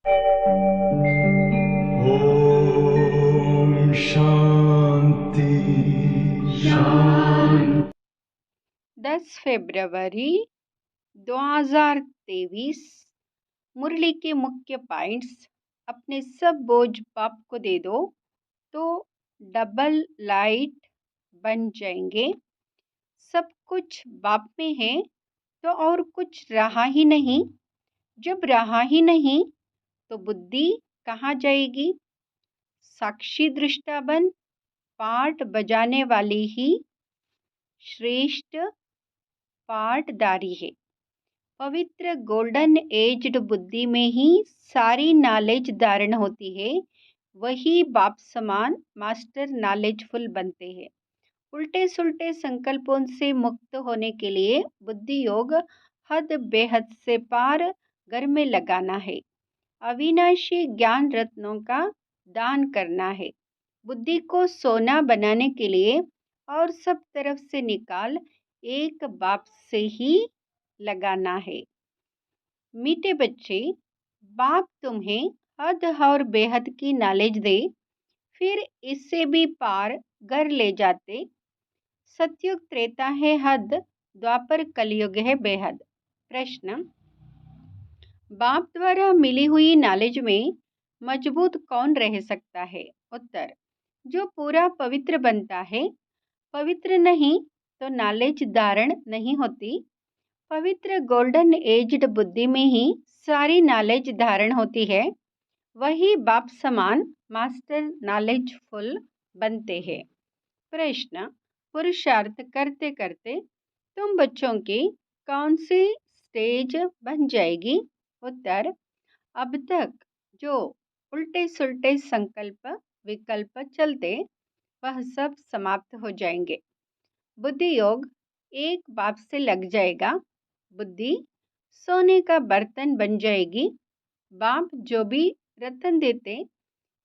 ओम शांति शांति। 10 फरवरी 2023 मुरली के मुख्य पॉइंट्स। अपने सब बोझ बाप को दे दो तो डबल लाइट बन जाएंगे। सब कुछ बाप में है तो और कुछ रहा ही नहीं। जब रहा ही नहीं तो बुद्धि कहाँ जाएगी? साक्षी दृष्टा बन पाठ बजाने वाली ही श्रेष्ठ पाठदारी है। पवित्र गोल्डन एज्ड बुद्धि में ही सारी नॉलेज धारण होती है। वही बाप समान मास्टर नॉलेजफुल बनते हैं। उल्टे सुल्टे संकल्पों से मुक्त होने के लिए बुद्धि योग हद बेहद से पार घर में लगाना है। अविनाशी ज्ञान रत्नों का दान करना है। बुद्धि को सोना बनाने के लिए और सब तरफ से निकाल एक बाप से ही लगाना है। मीठे बच्चे, बाप तुम्हें हद और बेहद की नॉलेज दे, फिर इससे भी पार घर ले जाते। सतयुग त्रेता है हद, द्वापर कलयुग है बेहद। प्रश्न, बाप द्वारा मिली हुई नॉलेज में मजबूत कौन रह सकता है? उत्तर, जो पूरा पवित्र बनता है। पवित्र नहीं तो नॉलेज धारण नहीं होती। पवित्र गोल्डन एज्ड बुद्धि में ही सारी नॉलेज धारण होती है। वही बाप समान मास्टर नॉलेजफुल बनते हैं। प्रश्न, पुरुषार्थ करते करते तुम बच्चों की कौन सी स्टेज बन जाएगी? उत्तर, अब तक जो उल्टे सुल्टे संकल्प विकल्प चलते वह सब समाप्त हो जाएंगे। बुद्धि योग एक बाप से लग जाएगा। बुद्धि सोने का बर्तन बन जाएगी। बाप जो भी रतन देते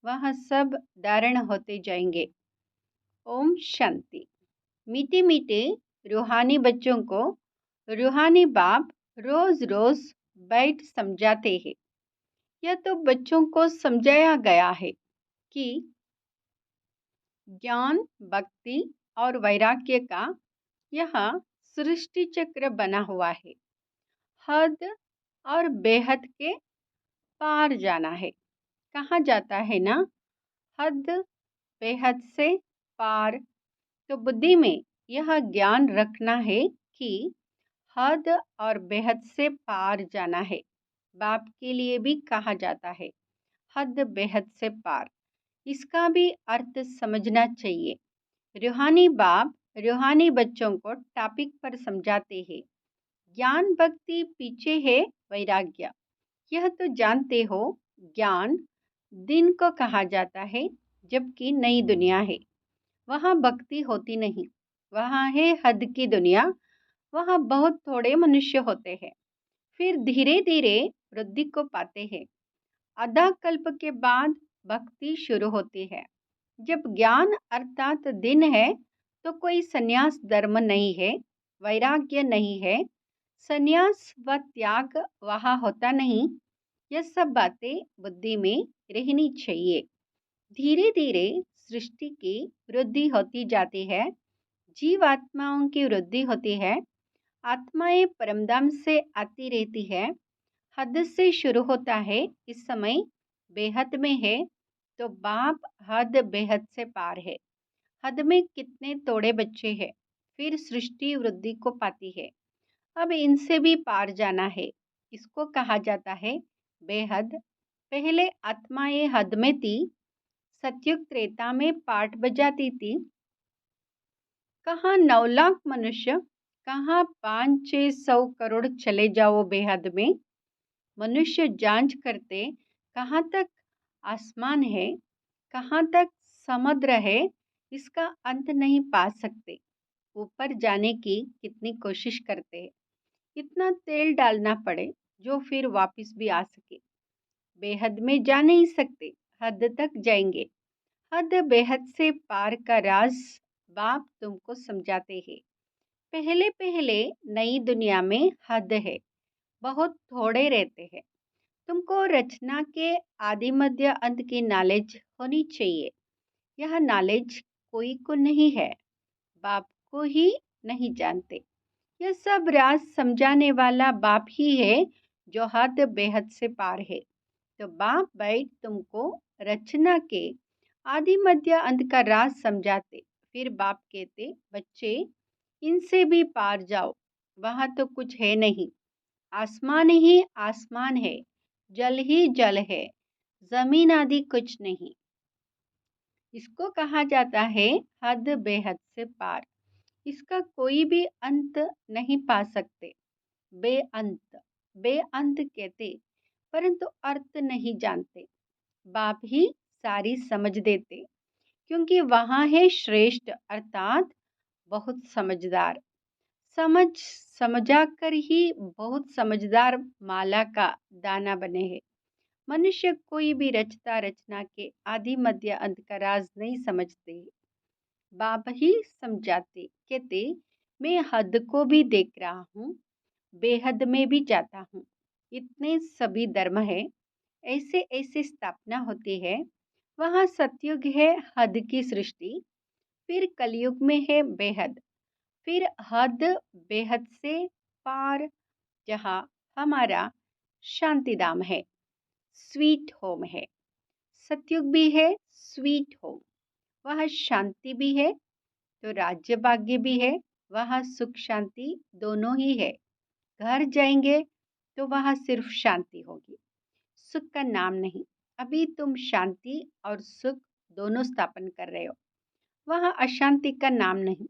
वह सब धारण होते जाएंगे। ओम शांति। मीठे मीठे रूहानी बच्चों को रूहानी बाप रोज रोज बैठ समझाते हैं। यह तो बच्चों को समझाया गया है कि ज्ञान, भक्ति और वैराग्य का यह सृष्टि चक्र बना हुआ है। हद और बेहद के पार जाना है। कहाँ जाता है ना? हद बेहद से पार। तो बुद्धि में यह ज्ञान रखना है कि हद और बेहद से पार जाना है। बाप के लिए भी कहा जाता है हद बेहद से पार। इसका भी अर्थ समझना चाहिए। रूहानी बाप रूहानी बच्चों को टॉपिक पर समझाते हैं। ज्ञान भक्ति पीछे है वैराग्य। यह तो जानते हो, ज्ञान दिन को कहा जाता है जबकि नई दुनिया है। वहाँ भक्ति होती नहीं। वहाँ है हद की दुनिया। वहाँ बहुत थोड़े मनुष्य होते हैं। फिर धीरे धीरे वृद्धि को पाते हैं। आधा कल्प के बाद भक्ति शुरू होती है। जब ज्ञान अर्थात दिन है तो कोई संन्यास धर्म नहीं है, वैराग्य नहीं है। संन्यास व त्याग वहाँ होता नहीं। यह सब बातें बुद्धि में रहनी चाहिए। धीरे धीरे सृष्टि की वृद्धि होती जाती है। जीव आत्माओं की वृद्धि होती है। आत्माएं परमधाम से आती रहती है। हद से शुरू होता है। इस समय बेहद में है तो बाप हद बेहद से पार है। हद में कितने तोड़े बच्चे हैं। फिर सृष्टि वृद्धि को पाती है। अब इनसे भी पार जाना है। इसको कहा जाता है बेहद। पहले आत्माएं हद में थी। सतयुग त्रेता में पाठ बजाती थी। कहाँ 9 लाख मनुष्य, कहाँ 500-600 करोड़ चले जाओ बेहद में। मनुष्य जांच करते कहाँ तक आसमान है, कहाँ तक समुद्र है, इसका अंत नहीं पा सकते। ऊपर जाने की कितनी कोशिश करते हैं। इतना तेल डालना पड़े जो फिर वापस भी आ सके। बेहद में जा नहीं सकते, हद तक जाएंगे। हद बेहद से पार का राज बाप तुमको समझाते हैं। पहले पहले नई दुनिया में हद है, बहुत थोड़े रहते हैं। तुमको रचना के आदि मध्य अंत की नॉलेज होनी चाहिए। यह नॉलेज कोई को नहीं है, बाप को ही नहीं जानते। यह सब राज समझाने वाला बाप ही है जो हद बेहद से पार है। तो बाप बैठ तुमको रचना के आदि मध्य अंत का राज समझाते। फिर बाप कहते, बच्चे इनसे भी पार जाओ, वहां तो कुछ है नहीं। आसमान ही आसमान है, जल ही जल है, जमीन आदि कुछ नहीं। इसको कहा जाता है हद बेहद से पार। इसका कोई भी अंत नहीं पा सकते। बेअंत, बेअंत कहते, परंतु अर्थ नहीं जानते। बाप ही सारी समझ देते, क्योंकि वहाँ है श्रेष्ठ अर्थात बहुत समझदार। समझ समझा कर ही बहुत समझदार माला का दाना बने हैं। मनुष्य कोई भी रचता रचना के आदि मध्य अंत का राज नहीं समझते। बाप ही समझाते, कहते मैं हद को भी देख रहा हूँ, बेहद में भी जाता हूँ। इतने सभी धर्म है, ऐसे ऐसे स्थापना होती है। वहाँ सतयुग है हद की सृष्टि, फिर कलयुग में है बेहद, फिर हद बेहद से पार, जहाँ हमारा शांतिधाम है, स्वीट होम है। सतयुग भी है स्वीट होम, वहाँ शांति भी है, तो राज्य भाग्य भी है, वहाँ सुख शांति दोनों ही है। घर जाएंगे तो वहाँ सिर्फ शांति होगी, सुख का नाम नहीं। अभी तुम शांति और सुख दोनों स्थापन कर रहे हो, वहाँ अशांति का नाम नहीं।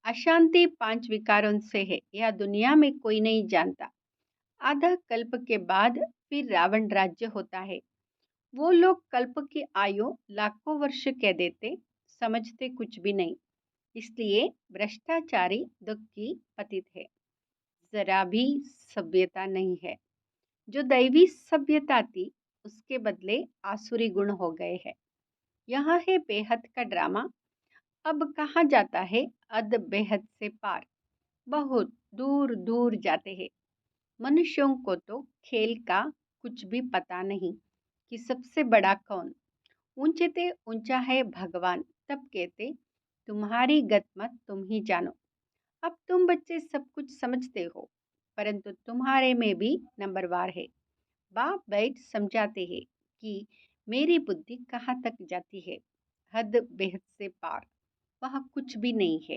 अशांति 5 विकारों से है, यह दुनिया में कोई नहीं जानता। आधा कल्प के बाद फिर रावण राज्य होता है। वो लोग कल्प की आयु लाखों वर्ष कह देते, समझते कुछ भी नहीं। इसलिए भ्रष्टाचारी दुखी पतित है, जरा भी सभ्यता नहीं है। जो दैवी सभ्यता थी उसके बदले आसुरी गुण हो गए हैं। यहाँ है बेहद का ड्रामा। अब कहाँ जाता है अद बेहद से पार, बहुत दूर दूर जाते हैं। मनुष्यों को तो खेल का कुछ भी पता नहीं कि सबसे बड़ा कौन। ऊंचे ते ऊंचा है भगवान, तब कहते तुम्हारी गत मत तुम ही जानो। अब तुम बच्चे सब कुछ समझते हो, परंतु तुम्हारे में भी नंबरवार है। बाप बैठ समझाते हैं कि मेरी बुद्धि कहाँ तक जाती है, हद बेहद से पार, वह कुछ भी नहीं है।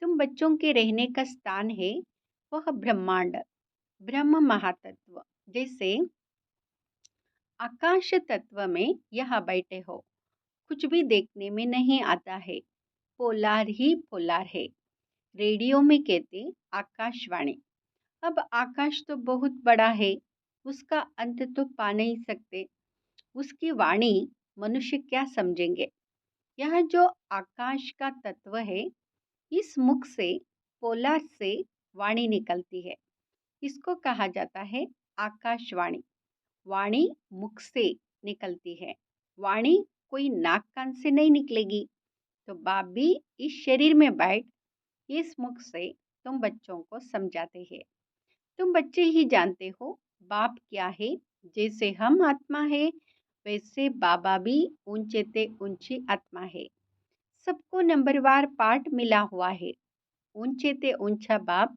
तुम बच्चों के रहने का स्थान है, वह ब्रह्मांड, ब्रह्म महातत्व। जैसे आकाश तत्व में यहाँ बैठे हो, कुछ भी देखने में नहीं आता है, पोलार ही पोलार है। रेडियो में कहते आकाशवाणी। अब आकाश तो बहुत बड़ा है, उसका अंत तो पा नहीं सकते। उसकी वाणी मनुष्य क्या समझेंगे। यह जो आकाश का तत्व है, इस मुख से, पोलार से वाणी निकलती है। इसको कहा जाता है आकाशवाणी। वाणी मुख से निकलती है। वाणी कोई नाक कान से नहीं निकलेगी। तो बाप भी इस शरीर में बैठ इस मुख से तुम बच्चों को समझाते हैं। तुम बच्चे ही जानते हो बाप क्या है। जैसे हम आत्मा है, वैसे बाबा भी ऊंचे ते ऊंची आत्मा है। सबको नंबरवार पार्ट मिला हुआ है। ऊंचे ते ऊंचा बाप,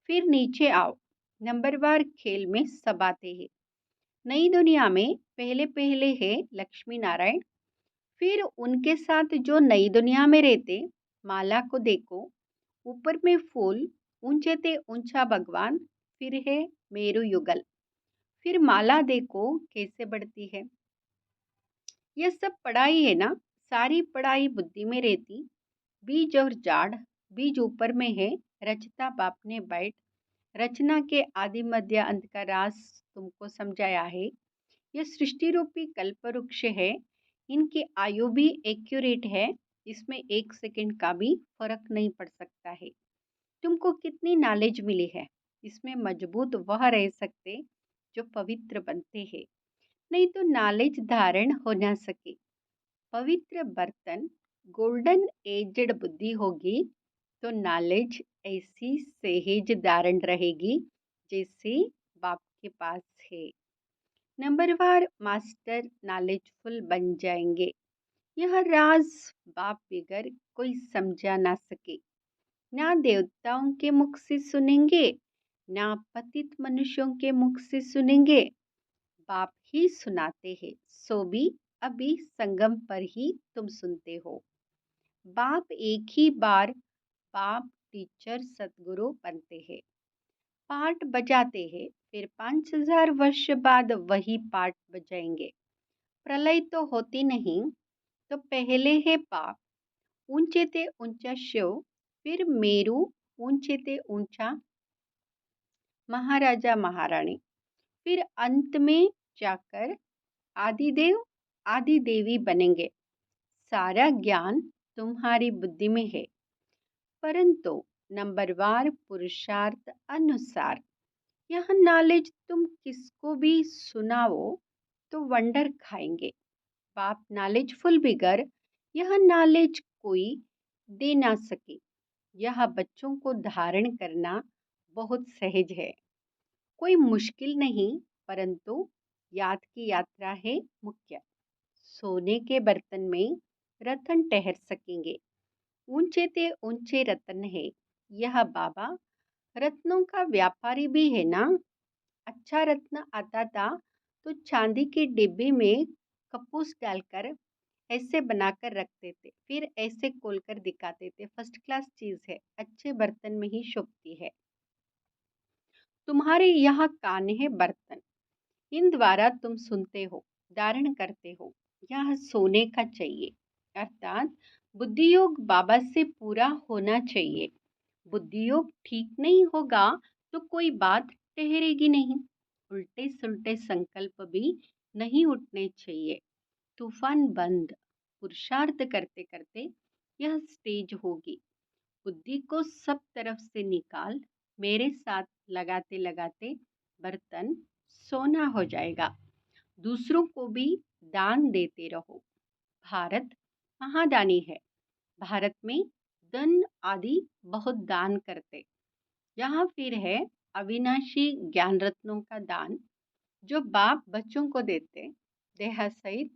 फिर नीचे आओ। नंबरवार खेल में सब आते हैं। नई दुनिया में पहले पहले है लक्ष्मी नारायण, फिर उनके साथ जो नई दुनिया में रहते, माला को देखो, ऊपर में फूल, ऊंचे ते ऊंचा भगवान, फिर है मेरु युगल। फिर माला देखो कैसे बढ़ती है। यह सब पढ़ाई है ना, सारी पढ़ाई बुद्धि में रहती। बीज और जाड़, बीज ऊपर में है, रचता बाप ने बैठ रचना के आदि मध्य अंत का राज तुमको समझाया है। यह सृष्टि रूपी कल्प वृक्ष है, इनकी आयु भी एक्यूरेट है, इसमें 1 सेकंड का भी फर्क नहीं पड़ सकता है। तुमको कितनी नॉलेज मिली है, इसमें मजबूत वह रह सकते जो पवित्र बनते हैं, नहीं तो नॉलेज धारण हो ना सके। पवित्र बर्तन, गोल्डन एजड बुद्धि होगी तो नॉलेज ऐसी सहज धारण रहेगी जैसे बाप के पास है। नंबरवार मास्टर नॉलेजफुल बन जाएंगे। यह राज बाप बगैर कोई समझा ना सके। ना देवताओं के मुख से सुनेंगे, ना पतित मनुष्यों के मुख से सुनेंगे। बाप ही सुनाते हैं, सो भी अभी संगम पर ही तुम सुनते हो। बाप एक ही बार बाप टीचर सतगुरु बनते हैं, पाठ बजाते हैं, फिर 5000 वर्ष बाद वही पाठ बजाएंगे। प्रलय तो होती नहीं, तो पहले है बाप, ऊंचे ते ऊंचा शिव, फिर मेरू, ऊंचे ते ऊंचा महाराजा महारानी, फिर अंत में जाकर आदिदेव आदि देवी बनेंगे। सारा ज्ञान तुम्हारी बुद्धि में है, परंतु नंबरवार पुरुषार्थ अनुसार यह नॉलेज तुम किसको भी सुनाओ तो वंडर खाएंगे। बाप नॉलेजफुल बिगर यह नॉलेज कोई दे ना सके। यह बच्चों को धारण करना बहुत सहज है, कोई मुश्किल नहीं, परंतु याद की यात्रा है मुख्य। सोने के बर्तन में रतन ठहर सकेंगे, ऊंचे ते ऊंचे रतन है। यह बाबा रत्नों का व्यापारी भी है ना। अच्छा रत्न आता था तो चांदी के डिब्बे में कपूस डालकर ऐसे बनाकर रखते थे, फिर ऐसे खोलकर दिखाते थे, फर्स्ट क्लास चीज है, अच्छे बर्तन में ही शोभती है। तुम्हारे यहाँ कान है बर्तन, इन द्वारा तुम सुनते हो, धारण करते हो। यह सोने का चाहिए, अर्थात बुद्धि योग बाबा से पूरा होना चाहिए। बुद्धि योग ठीक नहीं होगा तो कोई बात ठहरेगी नहीं। उल्टे सुलटे संकल्प भी नहीं उठने चाहिए। तूफान बंद, पुरुषार्थ करते करते यह स्टेज होगी। बुद्धि को सब तरफ से निकाल, मेरे साथ लगाते लगाते बर्तन सोना हो जाएगा। दूसरों को भी दान देते रहो। भारत महादानी है, भारत में धन आदि बहुत दान करते। यहाँ फिर है अविनाशी ज्ञान रत्नों का दान, जो बाप बच्चों को देते। देह सहित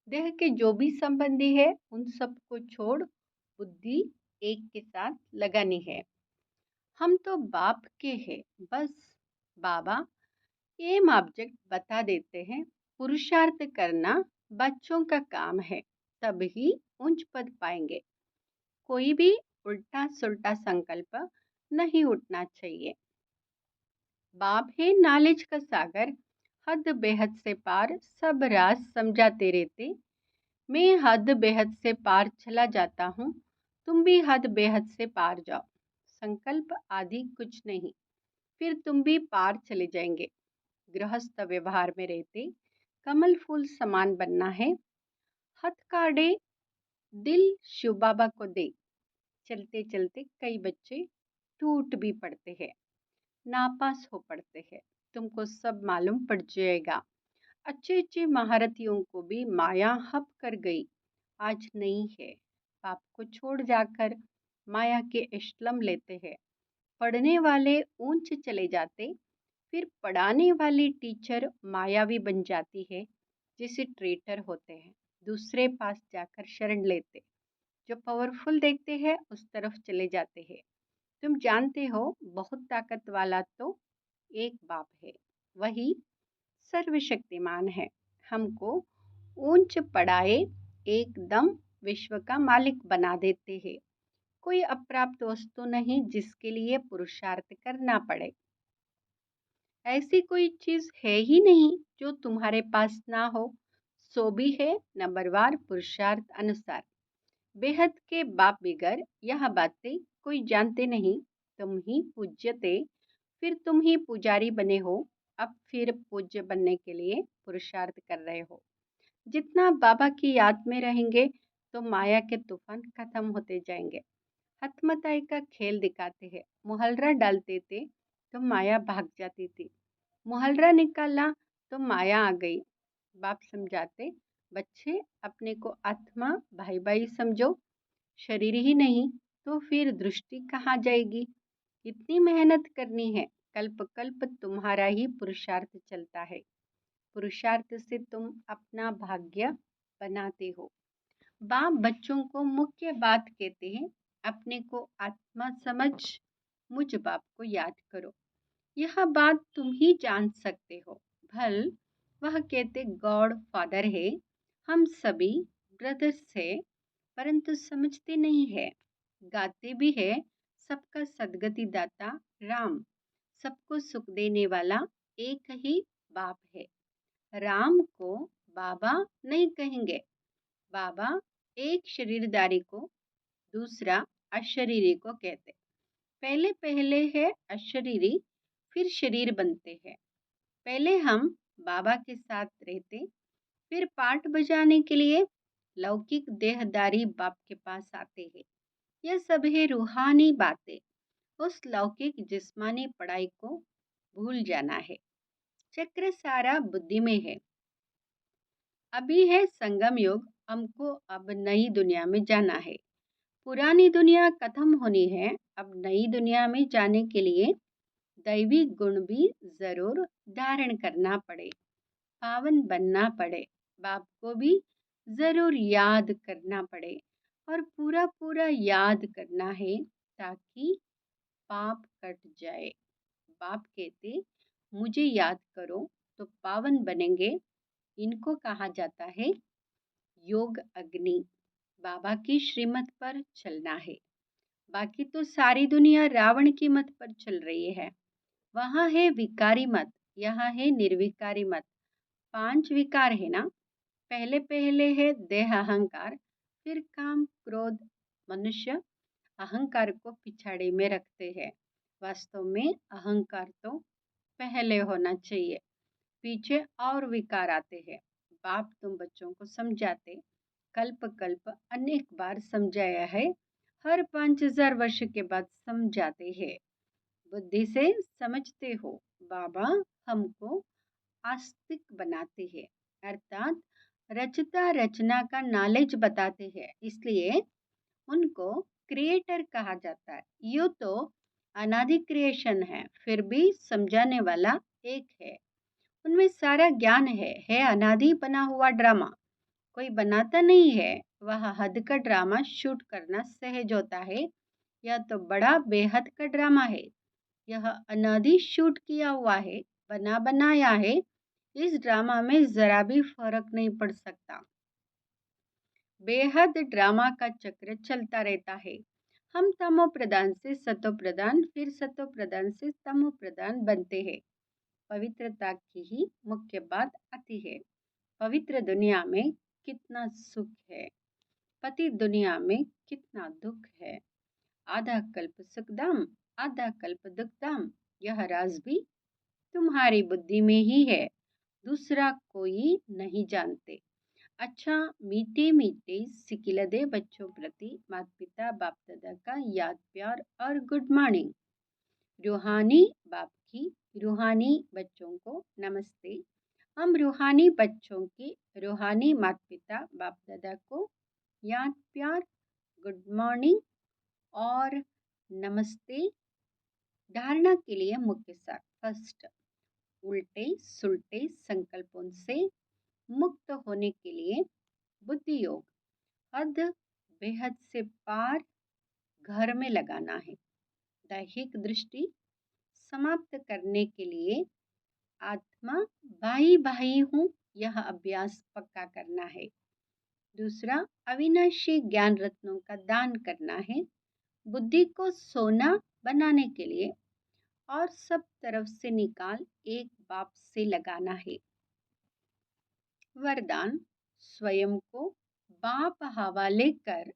देह के जो भी संबंधी है उन सबको छोड़ बुद्धि एक के साथ लगानी है। हम तो बाप के हैं, बस बाबा एम ऑब्जेक्ट बता देते हैं। पुरुषार्थ करना बच्चों का काम है, तभी उच्च पद पाएंगे। कोई भी उल्टा सुल्टा संकल्प नहीं उठना चाहिए। बाप है नॉलेज का सागर, हद बेहद से पार सब राज समझाते रहते। मैं हद बेहद से पार चला जाता हूँ, तुम भी हद बेहद से पार जाओ। संकल्प आदि कुछ नहीं, फिर तुम भी पार चले जाएंगे। गृहस्थ व्यवहार में रहते कमल फूल समान बनना है। हथकाड़े दिल शिव बाबा को दे। चलते चलते कई बच्चे टूट भी पड़ते हैं, नापास हो पड़ते हैं, तुमको सब मालूम पड़ जाएगा। अच्छे अच्छे महारथियों को भी माया हप कर गई, आज नहीं है। पाप को छोड़ जाकर माया के इश्लम लेते हैं। पढ़ने वाले ऊंच चले जाते, फिर पढ़ाने वाली टीचर मायावी बन जाती है। जिसे ट्रेटर होते हैं, दूसरे पास जाकर शरण लेते, जो पावरफुल देखते हैं उस तरफ चले जाते हैं। तुम जानते हो बहुत ताकत वाला तो एक बाप है, वही सर्वशक्तिमान है। हमको ऊंच पढ़ाए एकदम विश्व का मालिक बना देते हैं। कोई अप्राप्त वस्तु नहीं जिसके लिए पुरुषार्थ करना पड़े। ऐसी कोई चीज है ही नहीं जो तुम्हारे पास ना हो। सो भी है नंबरवार पुरुषार्थ अनुसार। बेहद के बाप बिगर यह बातें कोई जानते नहीं। तुम ही पूज्यते, फिर तुम ही पुजारी बने हो। अब फिर पूज्य बनने के लिए पुरुषार्थ कर रहे हो। जितना बाबा की याद में रहेंगे तो माया के तूफान खत्म होते जाएंगे। हथमताई का खेल दिखाते हैं। मुहल्ला डालते थे तो माया भाग जाती थी, मुहल्ला निकाला तो माया आ गई। बाप समझाते, बच्चे अपने को आत्मा भाई भाई समझो, शरीर ही नहीं तो फिर दृष्टि कहाँ जाएगी। इतनी मेहनत करनी है, कल्प कल्प तुम्हारा ही पुरुषार्थ चलता है। पुरुषार्थ से तुम अपना भाग्य बनाते हो। बाप बच्चों को मुख्य बात कहते हैं, अपने को आत्मा समझ मुझ बाप को याद करो। यह बात तुम ही जान सकते हो। भल वह कहते गॉड फादर है, हम सभी ब्रदर्स है, परंतु समझते नहीं है। गाते भी है सबका सदगति दाता राम, सबको सुख देने वाला एक ही बाप है। राम को बाबा नहीं कहेंगे। बाबा एक शरीरदारी को, दूसरा अशरीरी को कहते। पहले पहले है अशरीरी, फिर शरीर बनते हैं। पहले हम बाबा के साथ रहते, फिर पाठ बजाने के लिए लौकिक देहदारी बाप के पास आते हैं। यह सब है रूहानी बातें। उस लौकिक जिस्मानी पढ़ाई को भूल जाना है। चक्र सारा बुद्धि में है। अभी है संगम युग, हमको अब नई दुनिया में जाना है। पुरानी दुनिया खत्म होनी है। अब नई दुनिया में जाने के लिए दैवी गुण भी जरूर धारण करना पड़े, पावन बनना पड़े, बाप को भी जरूर याद करना पड़े और पूरा पूरा याद करना है ताकि पाप कट जाए। बाप कहते मुझे याद करो तो पावन बनेंगे। इनको कहा जाता है योग अग्नि। बाबा की श्रीमत पर चलना है। बाकी तो सारी दुनिया रावण की मत पर चल रही है। वहाँ है विकारी मत, यहाँ है निर्विकारी मत। 5 विकार है ना। पहले पहले है देह अहंकार, फिर काम क्रोध। मनुष्य अहंकार को पिछाड़ी में रखते हैं। वास्तव में अहंकार तो पहले होना चाहिए, पीछे और विकार आते हैं। बाप तुम बच्चों को समझाते, कल्प कल्प अनेक बार समझाया है, हर 5000 वर्ष के बाद समझाते हैं। बुद्धि से समझते हो। बाबा हमको आस्तिक बनाते हैं, अर्थात रचता रचना का नॉलेज बताते हैं, इसलिए उनको क्रिएटर कहा जाता है। यूँ तो अनादि क्रिएशन है, फिर भी समझाने वाला एक है। उनमें सारा ज्ञान है अनादि बना हुआ ड्रामा। कोई बनाता नहीं है। वह हद का ड्रामा शूट करना सहज होता है। यह तो बड़ा बेहद का ड्रामा है। यह अनादि शूट किया हुआ है, बना बनाया है। इस ड्रामा में जरा भी फर्क नहीं पड़ सकता। बेहद ड्रामा का चक्र चलता रहता है। हम तमो प्रधान से सतो प्रधान, फिर सतो प्रधान से तमो प्रधान बनते हैं। पवित्रता की ही मुख्य बात आती है। पवित्र दुनिया में कितना सुख है, पति दुनिया में कितना दुख है। आधा कल्प सुखधाम, आधा कल्प दुखधाम। यह राज भी तुम्हारी बुद्धि में ही है, दूसरा कोई नहीं जानते। अच्छा, मीठे मीठे सिकिलदे बच्चों प्रति माता पिता बाप दादा का याद प्यार और गुड मॉर्निंग। रूहानी बाप की रूहानी बच्चों को नमस्ते। हम रूहानी बच्चों की रूहानी माता पिता बाप दादा को याद प्यार, गुड मॉर्निंग और नमस्ते। धारणा के लिए मुख्य सार। फर्स्ट, उल्टे सुलटे संकल्पों से मुक्त होने के लिए बुद्धि योग, हद बेहद से पार घर में लगाना है। दैहिक दृष्टि समाप्त करने के लिए आत्मा भाई भाई हूँ, यह अभ्यास पक्का करना है। दूसरा, अविनाशी ज्ञान रत्नों का दान करना है, बुद्धि को सोना बनाने के लिए, और सब तरफ से निकाल एक बाप से लगाना है। वरदान, स्वयं को बाप हवाले कर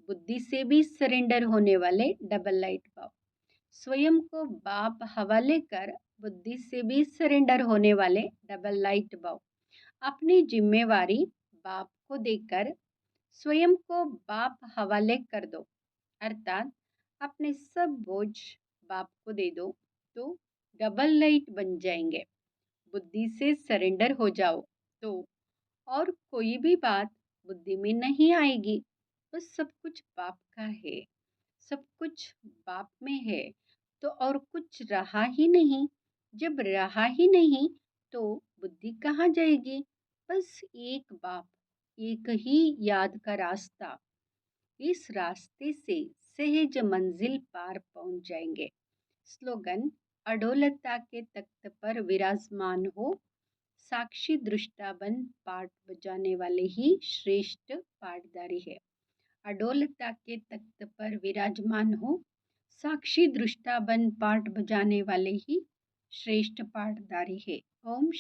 बुद्धि से भी सरेंडर होने वाले डबल लाइट पाओ। स्वयं को बाप हवाले कर बुद्धि से भी सरेंडर होने वाले डबल लाइट पाओ। अपनी जिम्मेवारी बाप को देकर स्वयं को बाप हवाले कर दो, अर्थात अपने सब बोझ बाप को दे दो तो डबल लाइट बन जाएंगे। बुद्धि से सरेंडर हो जाओ तो और कोई भी बात बुद्धि में नहीं आएगी। बस सब कुछ बाप का है, सब कुछ बाप में है, तो और कुछ रहा ही नहीं। जब रहा ही नहीं तो बुद्धि कहाँ जाएगी। बस एक बाप, एक ही याद का रास्ता, इस रास्ते से सहज मंजिल पार पहुंच जाएंगे। स्लोगन: अडोलता के तख्त पर विराजमान हो, साक्षी दृष्टा बन पाठ बजाने वाले ही श्रेष्ठ पाठधारी है। अडोलता के तख्त पर विराजमान हो, साक्षी दृष्टा बन पाठ बजाने वाले ही श्रेष्ठ पाठधारी है। ओम